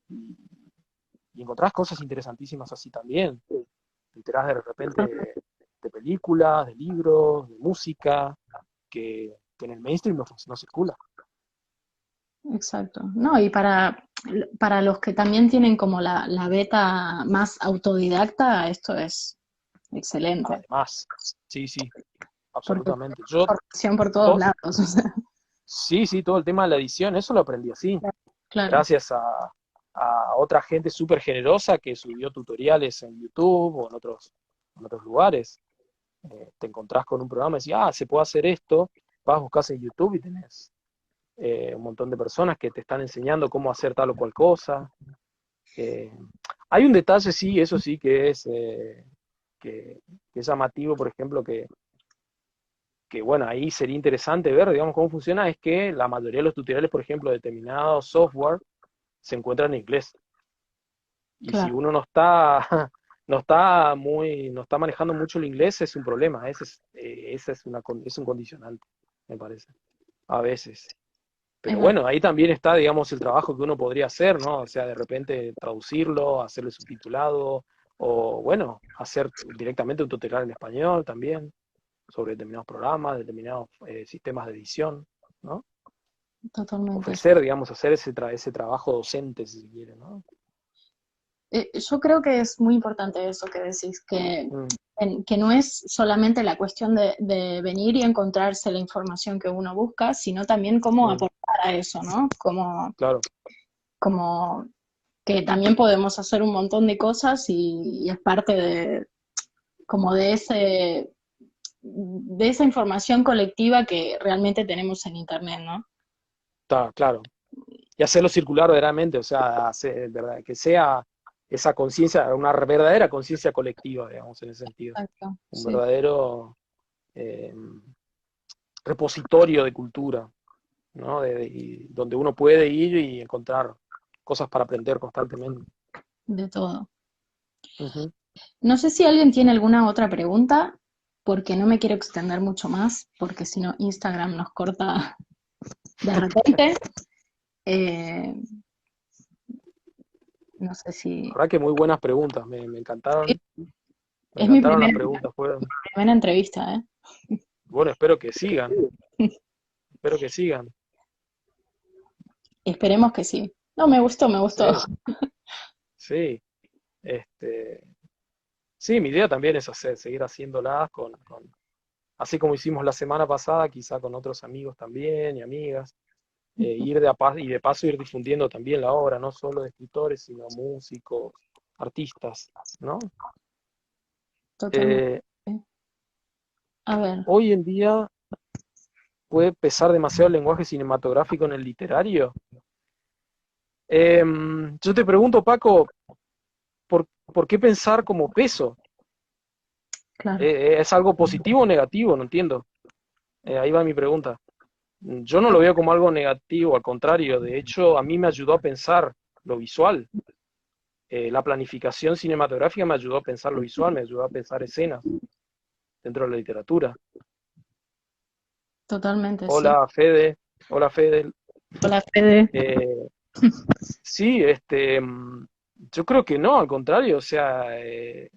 y, y encontrás cosas interesantísimas así también. Te enterás de repente de películas, de libros, de música, que en el mainstream no circula. Exacto. No, y para los que también tienen como la beta más autodidacta, esto es excelente, Además, sí, sí, porque absolutamente. Yo, información por todos vos, lados, o sea, sí, sí, todo el tema de la edición, eso lo aprendí así, claro, gracias a otra gente súper generosa que subió tutoriales en YouTube o en otros lugares. Te encontrás con un programa y decís, ah, se puede hacer esto, vas, buscas en YouTube y tenés un montón de personas que te están enseñando cómo hacer tal o cual cosa. Eh, Hay un detalle, sí, eso sí, que es llamativo, por ejemplo, que bueno, ahí sería interesante ver, digamos, cómo funciona, es que la mayoría de los tutoriales, por ejemplo, de determinado software, se encuentran en inglés. Y si claro. uno no está, no está manejando mucho el inglés, es un problema. Ese es es un condicionante, me parece, a veces. Es Pero verdad. bueno, ahí también está, digamos, el trabajo que uno podría hacer, ¿no? O sea, de repente traducirlo, hacerle subtitulado, o bueno, hacer directamente un tutorial en español también, sobre determinados programas, determinados sistemas de edición, ¿no? Totalmente. Ofrecer, digamos, hacer ese trabajo docente, si se quiere, ¿no? Yo creo que es muy importante eso que decís, Mm, que no es solamente la cuestión de venir y encontrarse la información que uno busca, sino también cómo mm, aportar a eso, ¿no? claro, Como que también podemos hacer un montón de cosas y es parte como de esa información colectiva que realmente tenemos en Internet, ¿no? está claro. Y hacerlo circular verdaderamente, o sea, ¿verdad? Que sea esa conciencia, una verdadera conciencia colectiva, digamos, en ese sentido. Exacto, Un sí. verdadero eh, repositorio de cultura, ¿no? Y donde uno puede ir y encontrar cosas para aprender constantemente. De todo. Ujú. No sé si alguien tiene alguna otra pregunta, porque no me quiero extender mucho más, porque si no Instagram nos corta de repente. Eh, no sé La si... verdad que muy buenas preguntas, me Es mi encantaron las preguntas, primera entrevista, ¿eh? bueno, espero que sigan, Esperemos que sí. No, me gustó, me gustó. sí, sí, este, sí, mi idea también es seguir haciéndolas así como hicimos la semana pasada, quizá con otros amigos también y amigas, y de paso ir difundiendo también la obra, no solo de escritores, sino músicos, artistas, ¿no? Totalmente. Eh, A ver, Hoy en día puede pesar demasiado el lenguaje cinematográfico en el literario. Yo te pregunto, Paco, ¿por qué pensar como peso? claro. ¿Es algo positivo o negativo? No entiendo. Ahí va mi pregunta. Yo no lo veo como algo negativo, al contrario, de hecho, a mí me ayudó a pensar lo visual. La planificación cinematográfica me ayudó a pensar lo visual, me ayudó a pensar escenas dentro de la literatura. Totalmente, sí. Hola, Fede. Hola, Fede. Hola, Fede. Eh, sí, yo creo que no, al contrario, o sea, el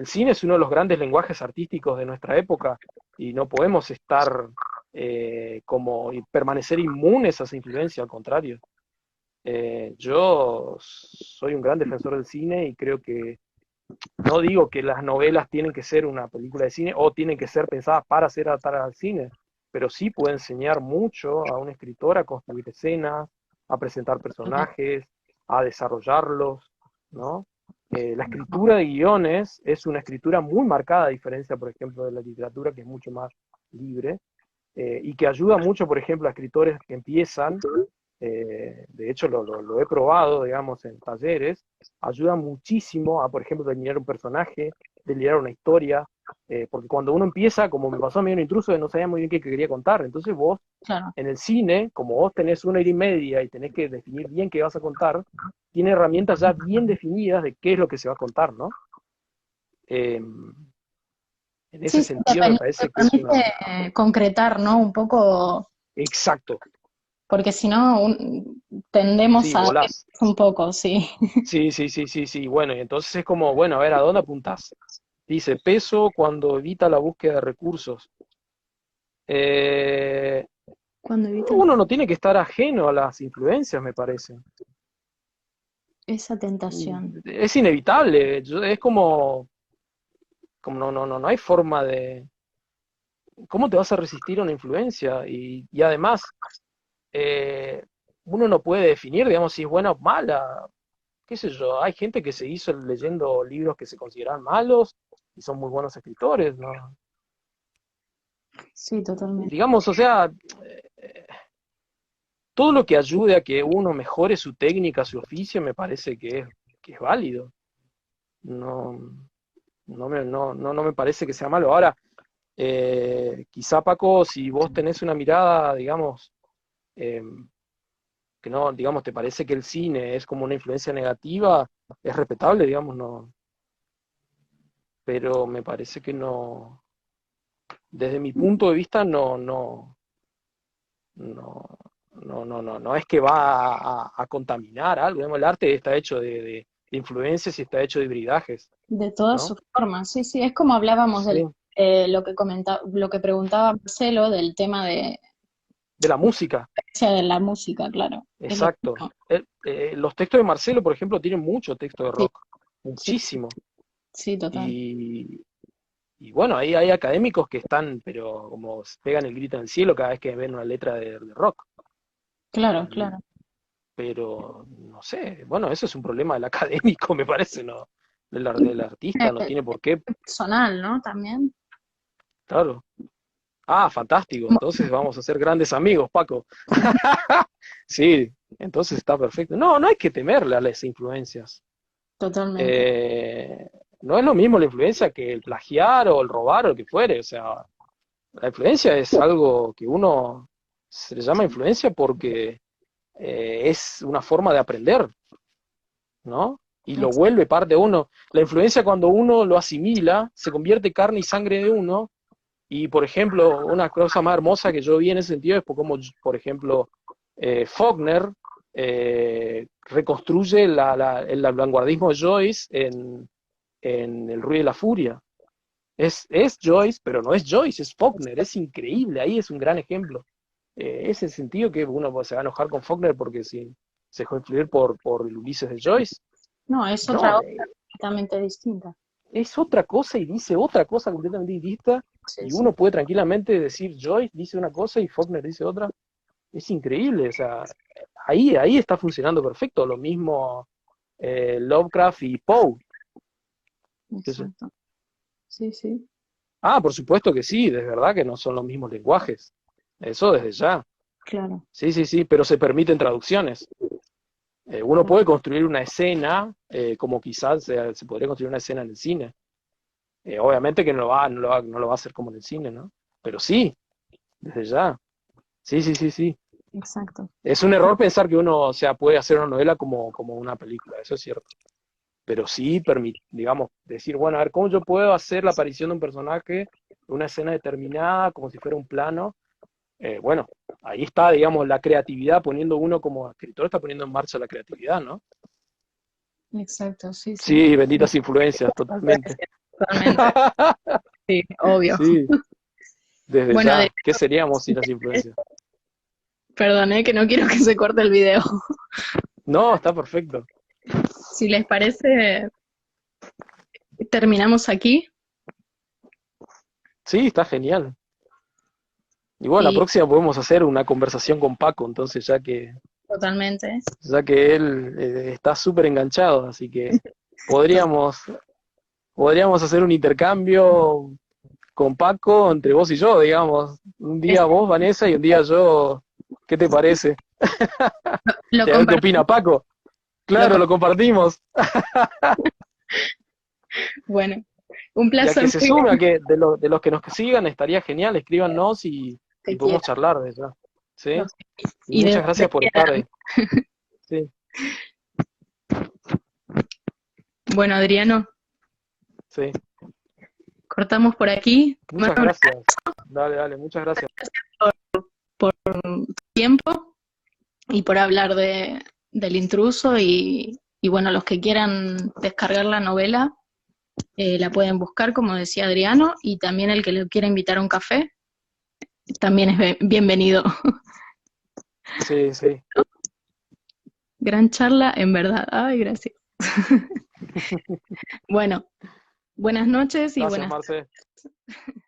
cine es uno de los grandes lenguajes artísticos de nuestra época y no podemos estar y permanecer inmunes a esa influencia, al contrario. Yo soy un gran defensor del cine y creo que no digo que las novelas tienen que ser una película de cine o tienen que ser pensadas para ser adaptadas al cine, pero sí puede enseñar mucho a un escritor a construir escenas, a presentar personajes, a desarrollarlos, ¿no? La escritura de guiones es una escritura muy marcada, a diferencia, por ejemplo, de la literatura, que es mucho más libre, y que ayuda mucho, por ejemplo, a escritores que empiezan, de hecho lo he probado, digamos, en talleres, ayuda muchísimo a, por ejemplo, delinear un personaje, delinear una historia, porque cuando uno empieza, como me pasó a mí en Intruso, no sabía muy bien qué quería contar, entonces vos, claro. en el cine, como vos tenés 1 hora y media y tenés que definir bien qué vas a contar, tiene herramientas ya bien definidas de qué es lo que se va a contar, ¿no? Eh, en ese Sí, sí, sentido me te parece que es permite una... concretar, ¿no? Un poco, Exacto, porque si no tendemos sí, a volás. un poco, sí. Sí, sí, sí, sí, sí, bueno, y entonces es como, bueno, a ver, ¿a dónde apuntás? Dice, peso cuando evita la búsqueda de recursos. Eh, Cuando evitan uno no tiene que estar ajeno a las influencias, me parece. esa tentación. Es inevitable, es como no hay forma de... ¿Cómo te vas a resistir a una influencia? Y además, eh, uno no puede definir, digamos, si es buena o mala. Qué sé yo, hay gente que se hizo leyendo libros que se consideran malos y son muy buenos escritores, ¿no? Sí, totalmente. Digamos, o sea, todo lo que ayude a que uno mejore su técnica, su oficio, me parece que es válido. No, no me parece que sea malo. Ahora, quizá Paco, si vos tenés una mirada, digamos, eh, que no, digamos, te parece que el cine es como una influencia negativa, es respetable, digamos, no, pero me parece que no, desde mi punto de vista, no, no es que va a contaminar algo, digamos, el arte está hecho de influencias y está hecho de hibridajes, De todas ¿no? sus formas, sí, sí. Es como hablábamos Sí, lo que preguntaba Marcelo del tema de de la música, de la música, claro. Es lo exacto. mismo. Los textos de Marcelo, por ejemplo, tienen mucho texto de Sí, rock, sí, muchísimo. sí, total. Y, y bueno, ahí hay académicos que están, pero como pegan el grito en el cielo cada vez que ven una letra de rock. Claro, Eh, claro. pero, no sé, bueno, eso es un problema del académico, me parece, ¿no? Del artista, no tiene por qué, Personal, ¿no? También. claro. Ah, fantástico, entonces vamos a ser grandes amigos, Paco. Sí, entonces está perfecto. No, no hay que temerle a las influencias. Totalmente. Eh, no es lo mismo la influencia que el plagiar o el robar o lo que fuere. O sea, la influencia es algo que uno se le llama influencia porque es una forma de aprender, ¿no? Y lo Exacto. vuelve parte de uno. La influencia cuando uno lo asimila, se convierte carne y sangre de uno. Y, por ejemplo, una cosa más hermosa que yo vi en ese sentido es como, por ejemplo, Faulkner reconstruye el vanguardismo de Joyce en El Ruido y la Furia. Es Joyce, pero no es Joyce, es Faulkner, es increíble, ahí es un gran ejemplo. Es el sentido que uno pues, se va a enojar con Faulkner porque si se dejó influir por el Ulises de Joyce. No, es No, otra obra completamente distinta. es otra cosa y dice otra cosa completamente distinta Sí, y sí. uno puede tranquilamente decir Joyce dice una cosa y Faulkner dice otra. Es increíble, o sea, ahí está funcionando perfecto. Lo mismo Lovecraft y Poe. Exacto. Sí, sí. Ah, por supuesto que sí, de verdad que no son los mismos lenguajes. Eso desde ya. Claro, Sí, sí, sí, pero se permiten traducciones. Uno claro. puede construir una escena, como quizás se podría construir una escena en el cine. Obviamente que no lo va a hacer como en el cine, ¿no? Pero sí, desde ya. Sí, sí, sí, sí. Exacto. Es un error pensar que uno, o sea, puede hacer una novela como una película, eso es cierto. Pero sí, digamos, decir, bueno, a ver, ¿cómo yo puedo hacer la aparición de un personaje en una escena determinada, como si fuera un plano? Bueno, ahí está, digamos, la creatividad, poniendo uno como escritor, está poniendo en marcha la creatividad, ¿no? Exacto, sí, sí. Sí, benditas influencias, totalmente. Gracias. Totalmente. Sí, obvio. Sí, desde Bueno, ya. ¿Qué seríamos sin las influencias? perdón, que no quiero que se corte el video. No, está perfecto. Si les parece, terminamos aquí Sí, está genial. Y bueno, la y próxima podemos hacer una conversación con Paco, entonces totalmente. ya que él está súper enganchado, así que podríamos, podríamos hacer un intercambio con Paco entre vos y yo, digamos. Un día vos, Vanessa, y un día yo. ¿Qué te parece? Lo Y a ver qué opina compartimos. Paco. Lo Claro, lo compartimos. Bueno, Un Y a placer que se muy sume, a grande. que de los que nos sigan, estaría genial, escríbanos y Te podemos quiero. charlar desde ya. ¿Sí? Los- Y Y de muchas donde gracias por estar quieran. ahí. Sí, Bueno, Adriano, sí. cortamos por aquí. Te Muchas mando un gracias. Dale, dale, muchas gracias. abrazo por tu tiempo y por hablar del intruso y bueno, los que quieran descargar la novela, la pueden buscar, como decía Adriano, y también el que le quiera invitar a un café, también es bienvenido. Sí, sí. Gran charla, en verdad. Ay, gracias. Bueno, buenas noches y Gracias, buenas Marce. tardes.